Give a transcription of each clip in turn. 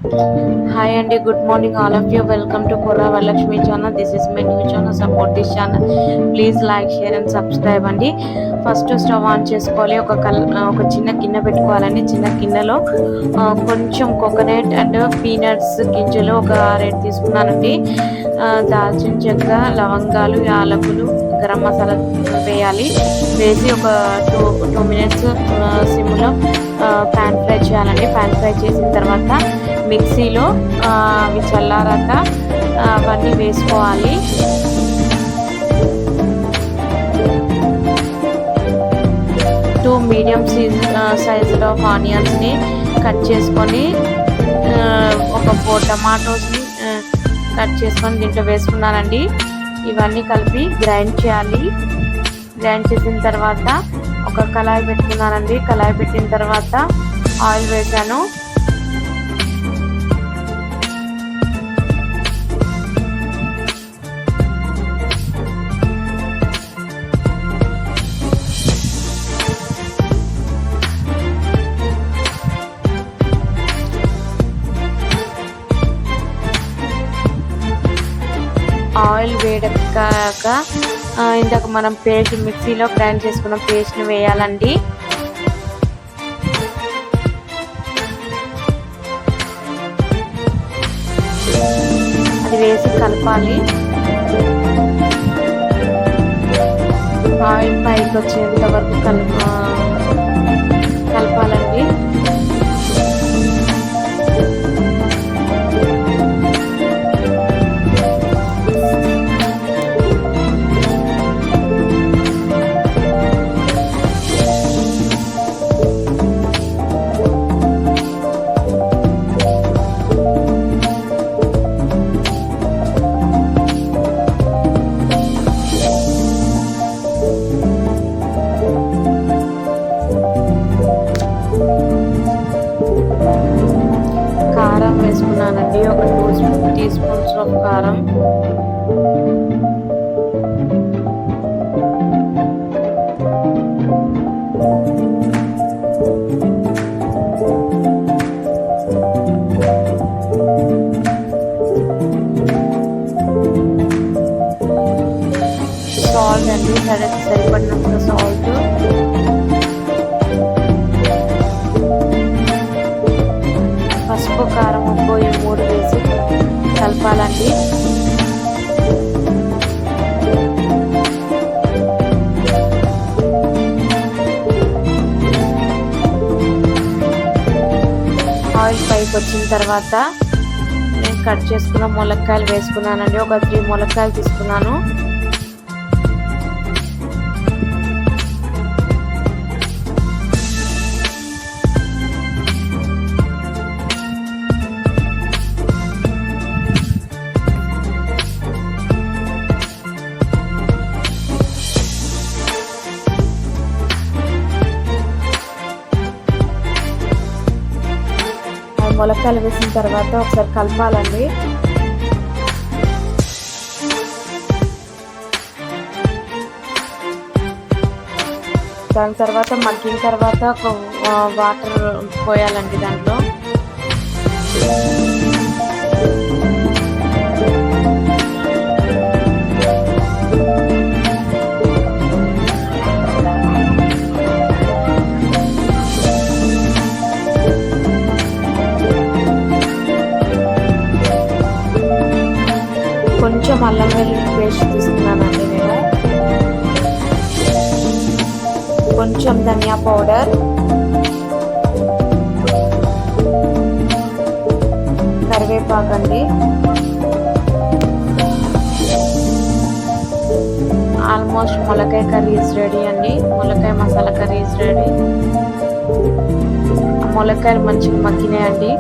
Hi and good morning all of you. Welcome to Kora Varalakshmi channel. This is my new channel. Support this channel. Please like, share and subscribe అండి. First stove on చేసుకోవాలి. ఒక చిన్న గిన్నె పెట్టుకోవాలండి. చిన్న గిన్నెలో కొంచెం coconut and peanuts గింజలు ఒక 6 తీసుకున్నానండి. దాల్చిన చెక్క, లవంగాలు, యాలకులు, గరం మసాలా వేయాలి. వేసి ఒక 2 మినిట్స్ సిమ్లో ప్యాన్ ఫ్రై చేయాలండి. ప్యాన్ ఫ్రై చేసిన తర్వాత మిక్సీలో అవి చల్లారాక అవన్నీ వేసుకోవాలి. టూ మీడియం సైజులో ఆఫ్ ఆనియన్స్ని కట్ చేసుకొని ఒక 4 టమాటోస్ని కట్ చేసుకొని దీంట్లో వేసుకున్నానండి. ఇవన్నీ కలిపి గ్రైండ్ చేయాలి. గ్రైండ్ చేసిన తర్వాత ఒక కళాయి పెట్టుకున్నానండి. కళాయి పెట్టిన తర్వాత ఆయిల్ వేసాను. ఆయిల్ వేడెక్కాక ఇందాక మనం పేస్ట్ మిక్సీలో గ్రైండ్ చేసుకున్న పేస్ట్ని వేయాలండి. అది వేసి కలపాలి. ఆయిల్ పైకి వచ్చేంత వరకు కలపాలండి. కారం వేసుకున్నానండి. ఒక 2 టీ స్పూన్స్ ఆఫ్ కారం, సాల్ట్ అండి, సరిపడినంత సాల్ట్, పసుపు, కారం, ఉప్పు ఈ 3 వేసి కలపాలండి. ఆయిల్ పైకి వచ్చిన తర్వాత నేను కట్ చేసుకున్న ములక్కాయలు వేసుకున్నానండి. ఒక 3 ములక్కాయలు తీసుకున్నాను. ములక్కాయలు వేసిన తర్వాత ఒకసారి కలపాలండి. దాని తర్వాత మగ్గిన తర్వాత ఒక వాటర్ పోయాలండి దాంట్లో. కొంచెం అల్లం వెల్లుల్లి పేస్ట్ తీసుకున్నానండి నేను. కొంచెం ధనియా పౌడర్, కరివేపాకు అండి. ఆల్మోస్ట్ ములక్కాయ కర్రీ ఈజ్ రెడీ అండి. ములక్కాయ మసాలా కర్రీ ఈజ్ రెడీ. ములక్కాయలు మంచిగా మగ్గినాయండి.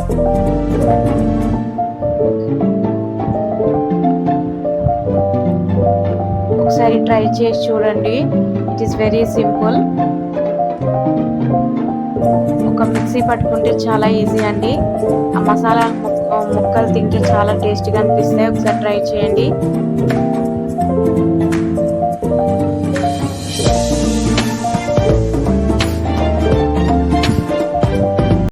ఒకసారి ట్రై చేసి చూడండి. It is very simple. ఒక మిక్సీ పట్టుకుంటే చాలా ఈజీ అండి. ఆ మసాలా ముక్కలు తింటే చాలా టేస్టీగా అనిపిస్తాయి. ఒకసారి ట్రై చేయండి.